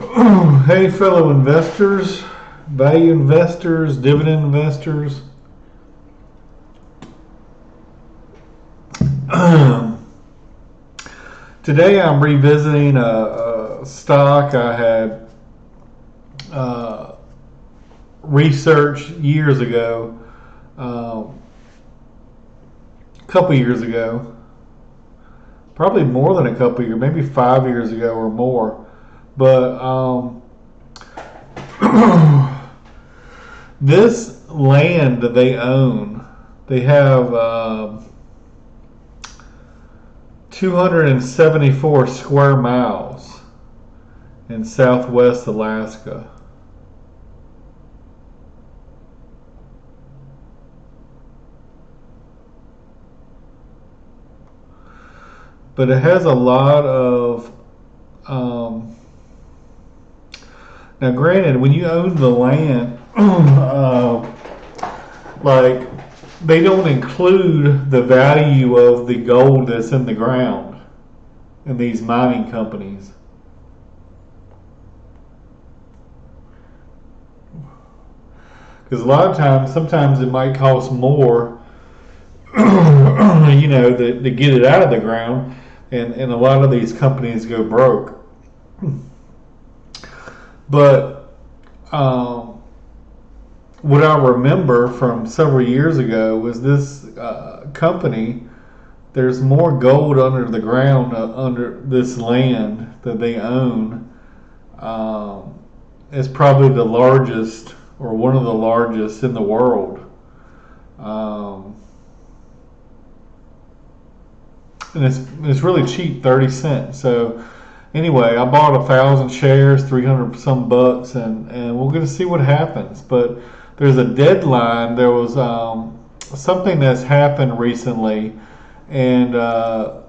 Hey, fellow investors, value investors, dividend investors. Today I'm revisiting a stock I had uh, researched years ago, a couple years ago, probably more than a couple years, maybe 5 years ago or more. But this land that they own, they have 274 square miles in southwest Alaska. But it has a lot of. Now, granted, when you own the land, like they don't include the value of the gold that's in the ground in these mining companies. Because a lot of times, sometimes it might cost more, to get it out of the ground, and a lot of these companies go broke. But what I remember from several years ago was this company. There's more gold under the ground under this land that they own. It's probably the largest or one of the largest in the world. Um, and it's really cheap, 30 cents. So anyway, I bought 1,000 shares, 300 some bucks, and we're going to see what happens. But there's a deadline. There was something that's happened recently, and I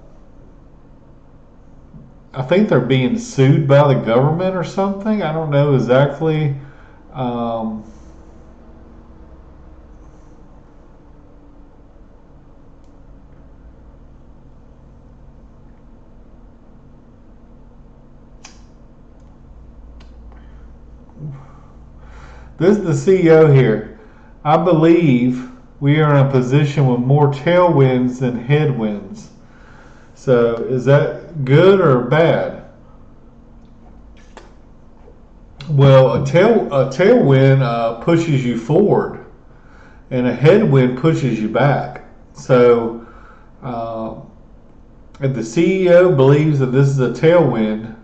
think they're being sued by the government or something. I don't know exactly. Um, this is the CEO here. I believe we are in a position with more tailwinds than headwinds. So is that good or bad? Well, a tailwind pushes you forward, and a headwind pushes you back. So, uh, if the CEO believes that this is a tailwind,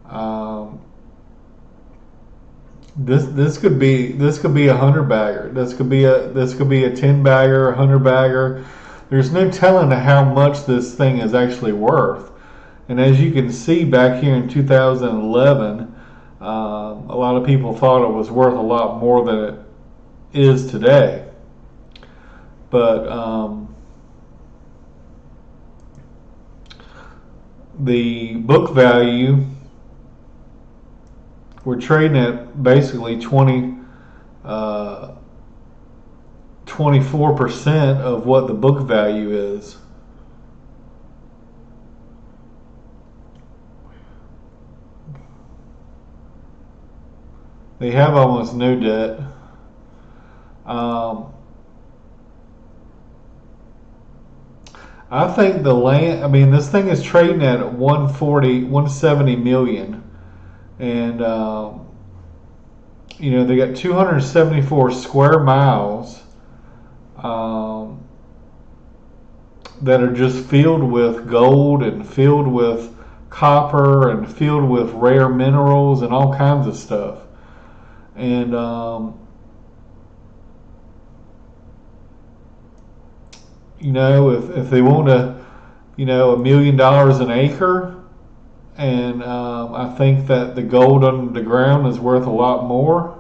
um, this could be a 100 bagger. This could be a 10 bagger, 100 bagger. There's no telling how much this thing is actually worth. And as you can see back here in 2011, a lot of people thought it was worth a lot more than it is today. But the book value, we're trading at basically 24% of what the book value is. They have almost no debt. Um, I think the land. I mean, this thing is trading at 140, 170 million, and they got 274 square miles um, that are just filled with gold and filled with copper and filled with rare minerals and all kinds of stuff. And if they want $1 million an acre, and I think that the gold under the ground is worth a lot more.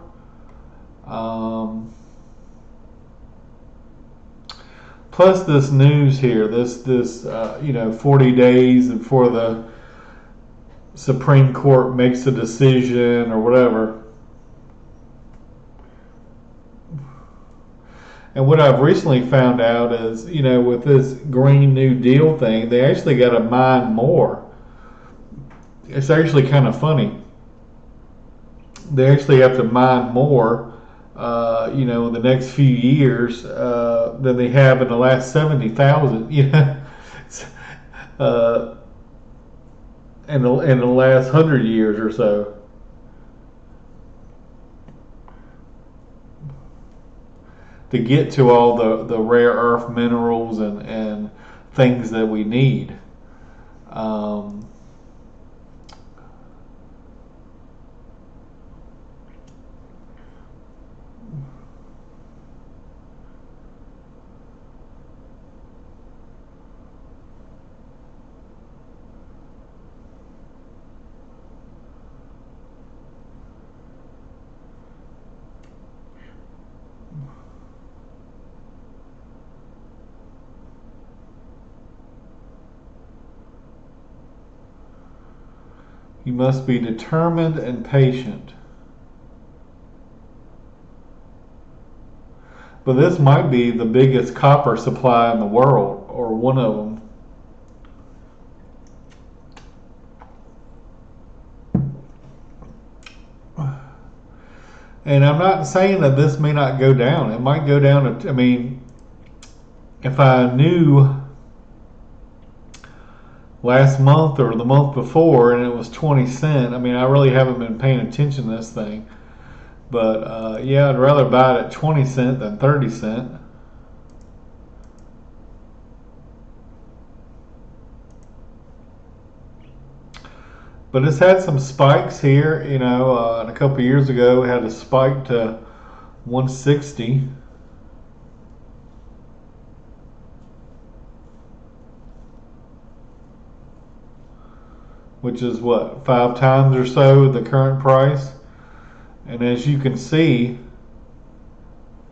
Plus this news here, this 40 days before the Supreme Court makes a decision or whatever. And what I've recently found out is, with this Green New Deal thing, they actually got to mine more. It's actually kind of funny. they actually have to mine more, in the next few years than they have in the last 70,000. Uh, in the last 100 years or so. To get to all the rare earth minerals and things that we need. Um, you must be determined and patient. But this might be the biggest copper supply in the world, or one of them. And I'm not saying that this may not go down. It might go down to, I mean, if I knew last month or the month before and it was 20 cents, I mean, I really haven't been paying attention to this thing. But yeah, I'd rather buy it at 20 cents than 30 cents. But it's had some spikes here, and a couple years ago it had a spike to 160. Which is what, 5 times or so the current price. And as you can see,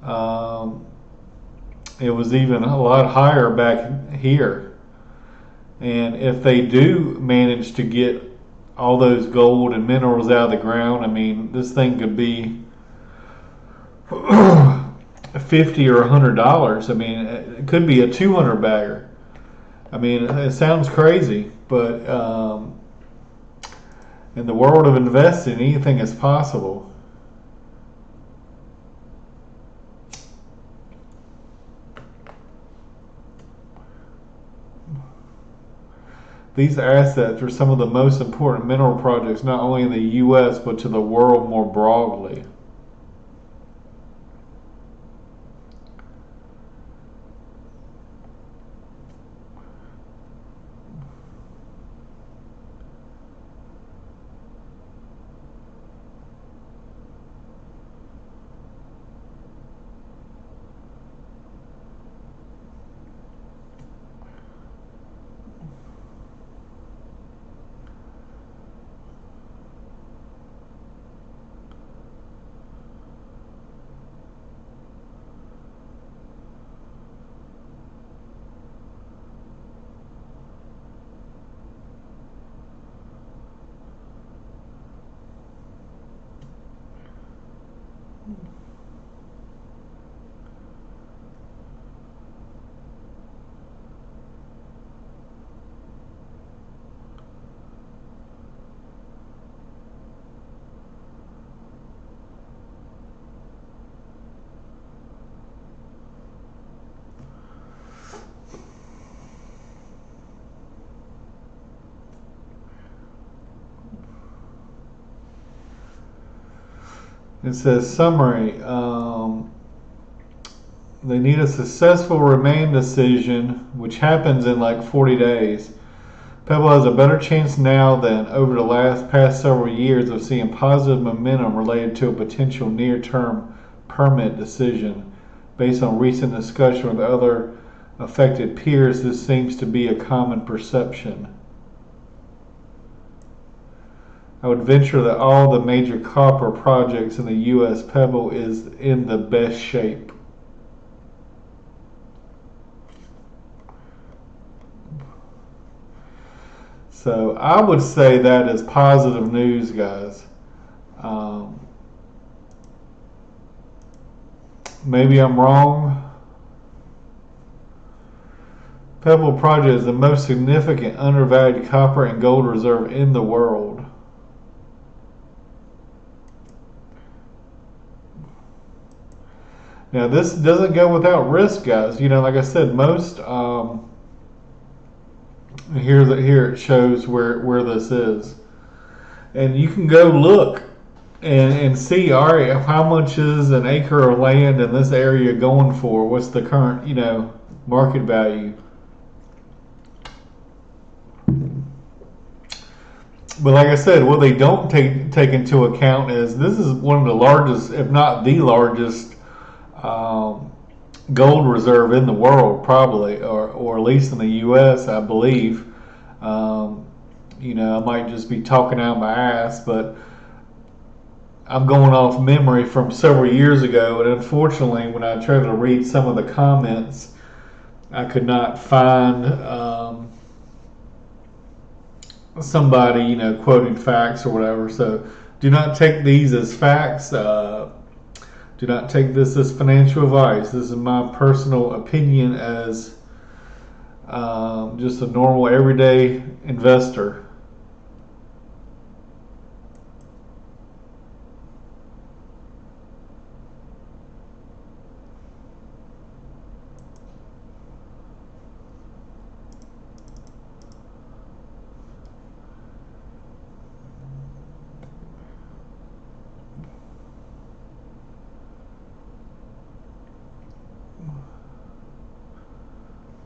um, it was even a lot higher back here. And if they do manage to get all those gold and minerals out of the ground, I mean, this thing could be $50 or $100. I mean, it could be a 200 bagger. I mean, it sounds crazy, but in the world of investing, anything is possible. These assets are some of the most important mineral projects not only in the U.S. but to the world more broadly. It says summary. They need a successful remand decision, which happens in like 40 days. Pebble has a better chance now than over the past several years of seeing positive momentum related to a potential near-term permit decision. Based on recent discussion with other affected peers, this seems to be a common perception. I would venture that all the major copper projects in the U.S. Pebble is in the best shape. So I would say that is positive news, guys. Maybe I'm wrong. Pebble Project is the most significant undervalued copper and gold reserve in the world. Now this doesn't go without risk, guys. You know, like I said, most here it shows where this is, and you can go look and see. All right, how much is an acre of land in this area going for? What's the current market value? But like I said, what they don't take into account is this is one of the largest, if not the largest, um, gold reserve in the world, probably, or at least in the U.S., I believe. Um, I might just be talking out my ass, but I'm going off memory from several years ago, and unfortunately, when I tried to read some of the comments, I could not find somebody, quoting facts or whatever. So do not take these as facts. Do not take this as financial advice. This is my personal opinion as just a normal, everyday investor.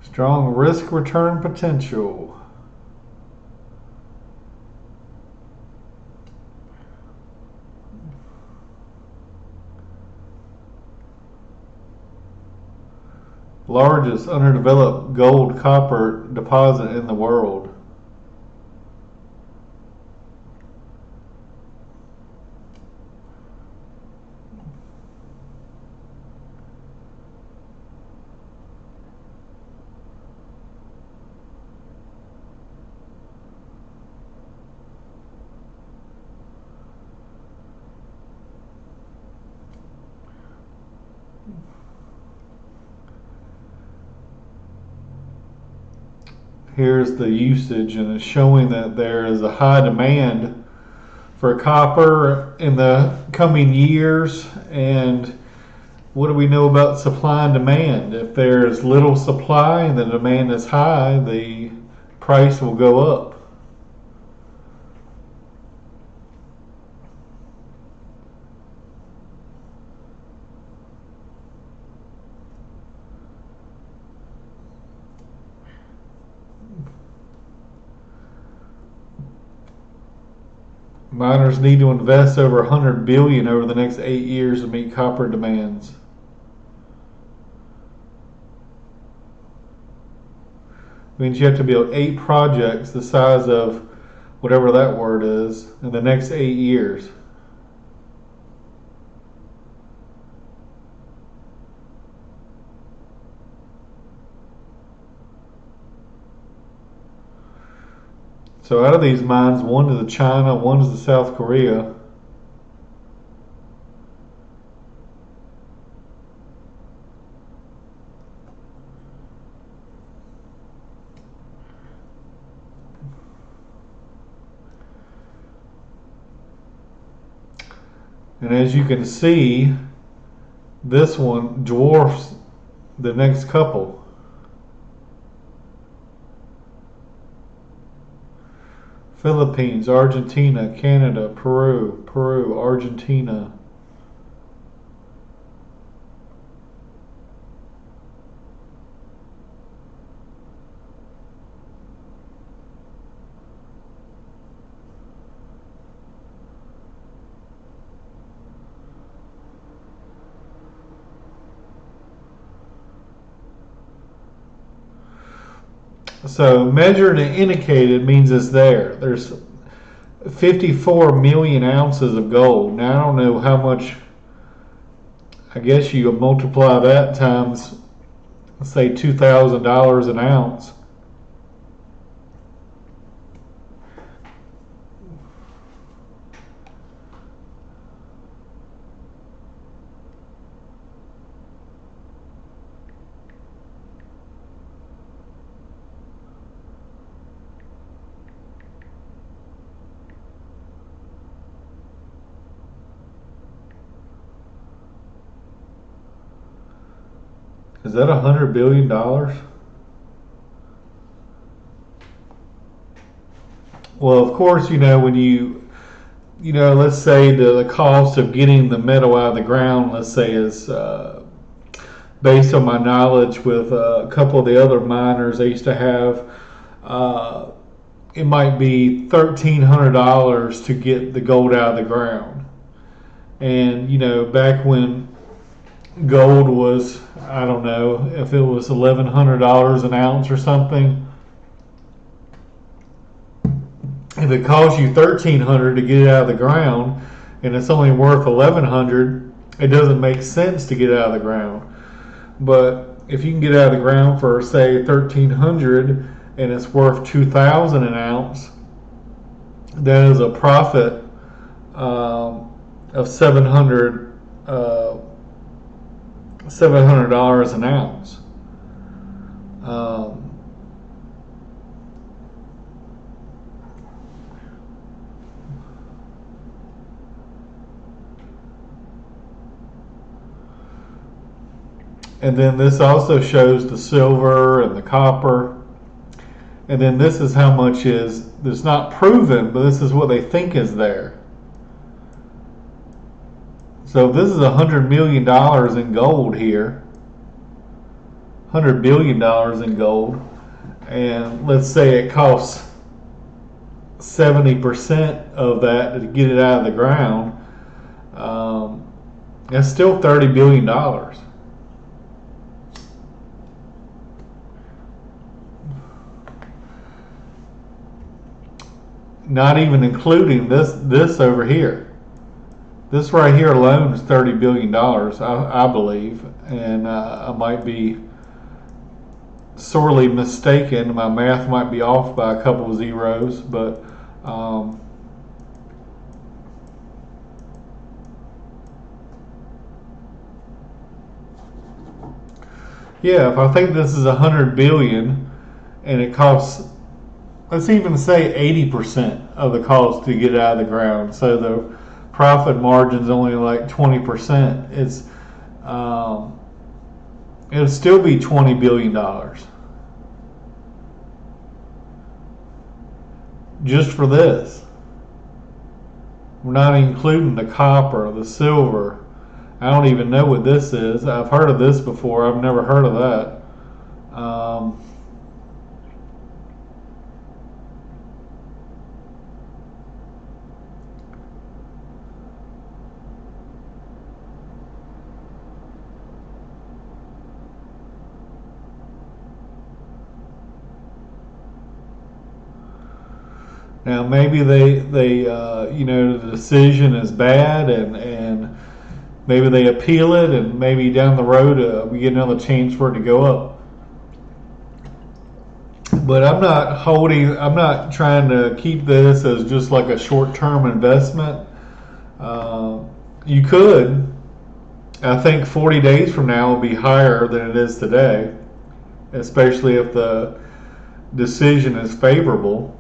Strong risk return potential. Largest underdeveloped gold copper deposit in the world. Here's the usage, and it's showing that there is a high demand for copper in the coming years. And what do we know about supply and demand? If there's little supply and the demand is high, the price will go up. Miners need to invest over 100 billion over the next 8 years to meet copper demands. Means you have to build 8 projects the size of whatever that word is in the next 8 years. So out of these mines, one is to China, one is to South Korea. And as you can see, this one dwarfs the next couple. Philippines, Argentina, Canada, Peru, Argentina. So measured and indicated means it's there. There's 54 million ounces of gold. Now I don't know how much. I guess you multiply that times, let's say, $2,000 an ounce. Is that $100 billion? Well, of course, when let's say the cost of getting the metal out of the ground, let's say is based on my knowledge with a couple of the other miners I used to have, it might be $1,300 to get the gold out of the ground. And back when gold was, I don't know if it was $1,100 an ounce or something. If it costs you $1,300 to get it out of the ground, and it's only worth $1,100, it doesn't make sense to get it out of the ground. But if you can get it out of the ground for say $1,300 and it's worth $2,000 an ounce, that is a profit of $700 an ounce. And then this also shows the silver and the copper. And then this is how much it's not proven, but this is what they think is there. So this is $100 million in gold here. $100 billion in gold. And let's say it costs 70% of that to get it out of the ground. That's still $30 billion. Not even including this over here. This right here alone is $30 billion, I believe, and I might be sorely mistaken. My math might be off by a couple of zeros, but yeah, if I think this is 100 billion and it costs, let's even say 80% of the cost to get it out of the ground, so the profit margin is only like 20%. It'll still be $20 billion just for this. We're not including the copper, the silver. I don't even know what this is. I've heard of this before. I've never heard of that. Now maybe they the decision is bad and maybe they appeal it and maybe down the road we get another chance for it to go up. But I'm not trying to keep this as just like a short-term investment. You could. I think 40 days from now will be higher than it is today, especially if the decision is favorable.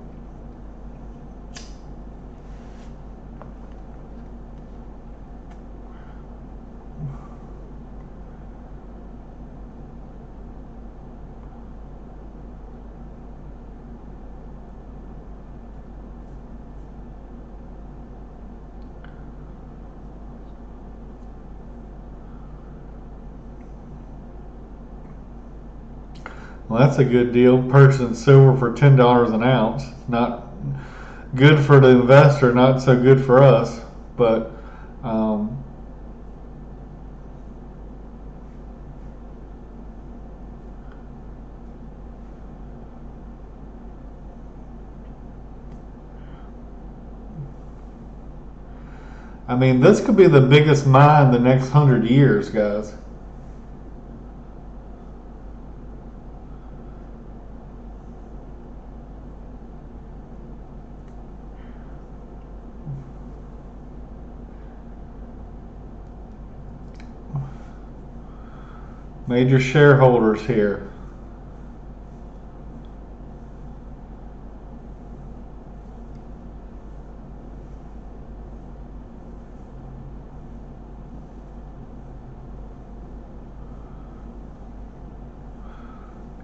Well, that's a good deal. Purchasing silver for $10 an ounce. Not good for the investor, not so good for us. But I mean, this could be the biggest mine the next 100 years, guys. Major shareholders here.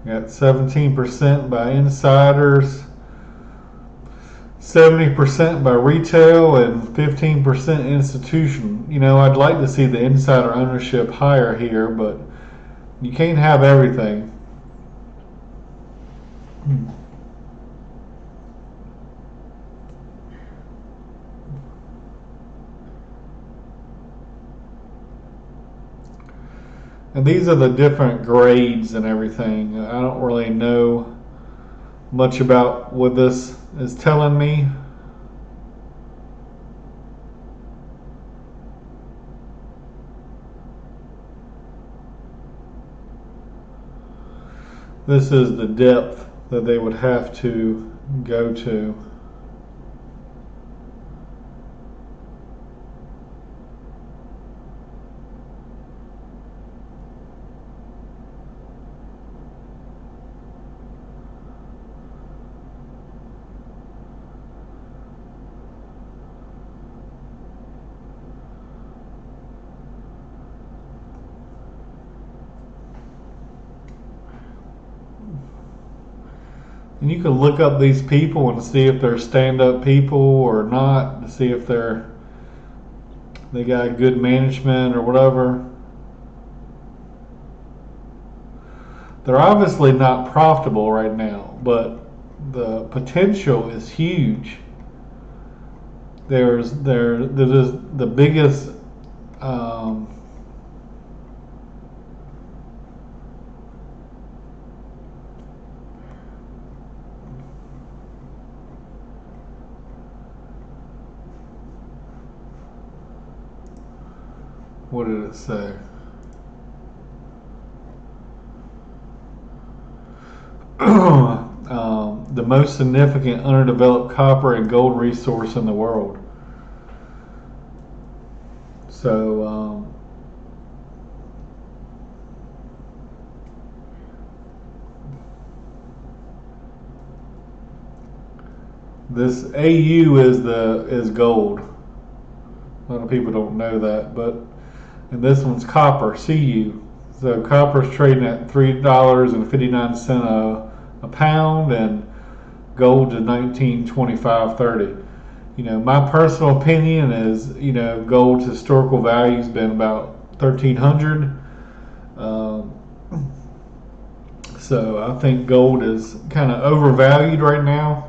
Got 17% by insiders, 70% by retail, and 15% institution. You know, I'd like to see the insider ownership higher here, but you can't have everything. And these are the different grades and everything. I don't really know much about what this is telling me. This is the depth that they would have to go to. And you can look up these people and see if they're stand-up people or not, to see if they got good management or whatever. They're obviously not profitable right now, but the potential is huge. There's the biggest what did it say? The most significant underdeveloped copper and gold resource in the world. So this AU is gold. A lot of people don't know that, and this one's copper, CU. So copper's trading at $3.59 a pound, and gold is 19.25.30. You know, my personal opinion is, you know, gold's historical value's been about 1,300. So I think gold is kind of overvalued right now.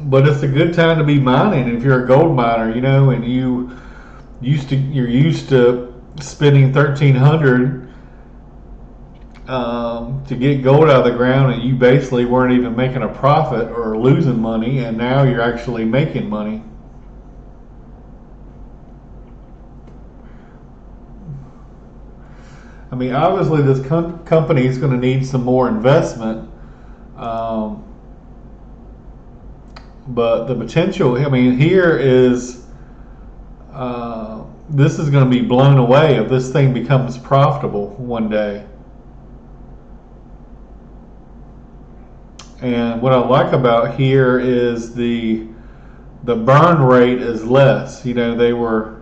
But it's a good time to be mining if you're a gold miner, you know, and you're used to spending 1,300 to get gold out of the ground, and you basically weren't even making a profit or losing money, and now you're actually making money. I mean, obviously this company is going to need some more investment. But the potential, I mean, here is, this is going to be blown away if this thing becomes profitable one day. And what I like about here is the burn rate is less. You know,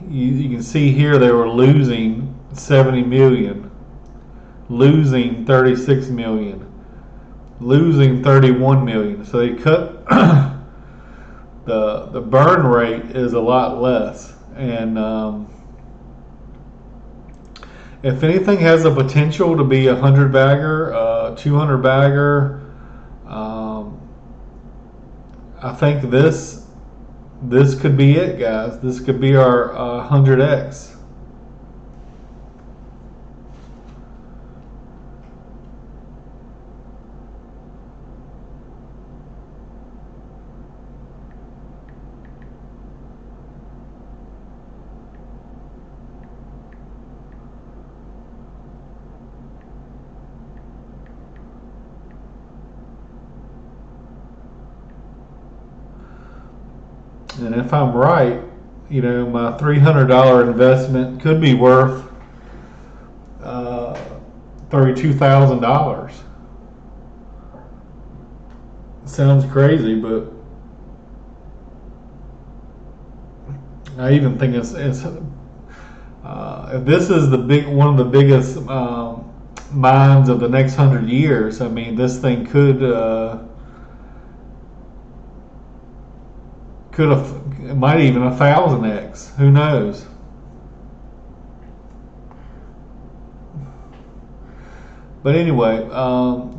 you can see here they were losing 70 million, losing 36 million, losing 31 million. So they cut the burn rate is a lot less, and if anything has the potential to be a 100 bagger, 200 bagger, I think this could be it, guys. This could be our 100x. And if I'm right, you know, my $300 investment could be worth $32,000. Sounds crazy, but I even think it's if this is one of the biggest mines of the next 100 years, I mean, this thing could have, it might even 1,000x. Who knows? But anyway,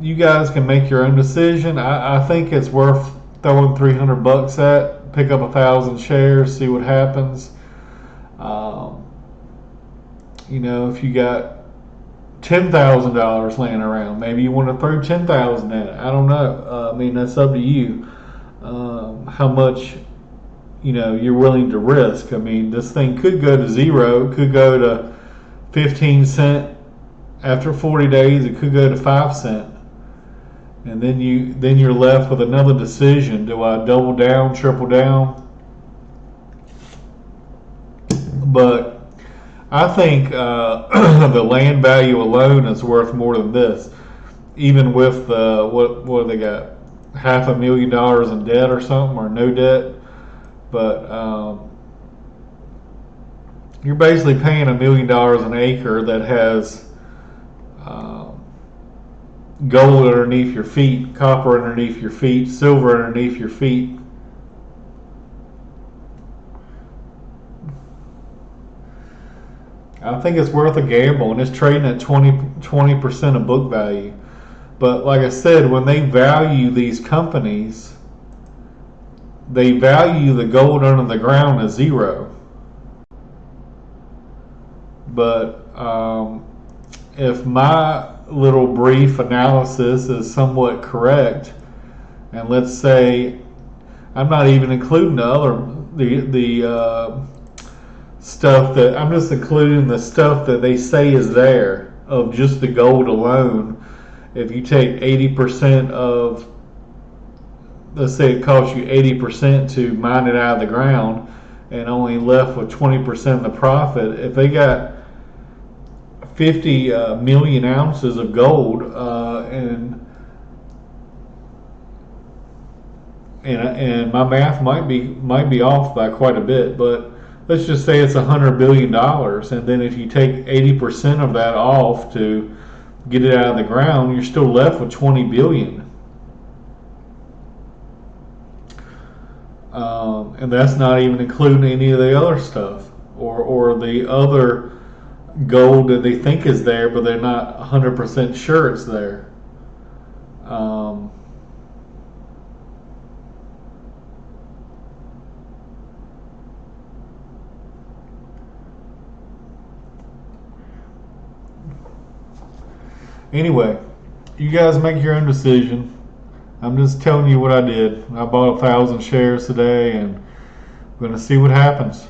you guys can make your own decision. I think it's worth throwing $300 at. Pick up 1,000 shares, see what happens. If you got $10,000 laying around, maybe you want to throw 10,000 at it. I don't know. I mean, that's up to you. How much you're willing to risk. I mean, this thing could go to zero. It could go to 15 cents. After 40 days, it could go to 5 cents. And then you're left with another decision. Do I double down, triple down? But I think the land value alone is worth more than this. Even with what they got, $500,000 in debt or something, or no debt. But you're basically paying $1 million an acre that has gold underneath your feet, copper underneath your feet, silver underneath your feet. I think it's worth a gamble, and it's trading at 20% of book value. But like I said, when they value these companies, they value the gold under the ground as zero. But if my little brief analysis is somewhat correct, and let's say I'm not even including the stuff that I'm just including the stuff that they say is there of just the gold alone. If you take 80% of, let's say it costs you 80% to mine it out of the ground, and only left with 20% of the profit. If they got 50 million ounces of gold, and my math might be off by quite a bit, but let's just say it's $100 billion, and then if you take 80% of that off to get it out of the ground, you're still left with 20 billion. And that's not even including any of the other stuff, or the other gold that they think is there, but they're not 100% sure it's there. Anyway, you guys make your own decision. I'm just telling you what I did. I bought 1,000 shares today, and I'm going to see what happens.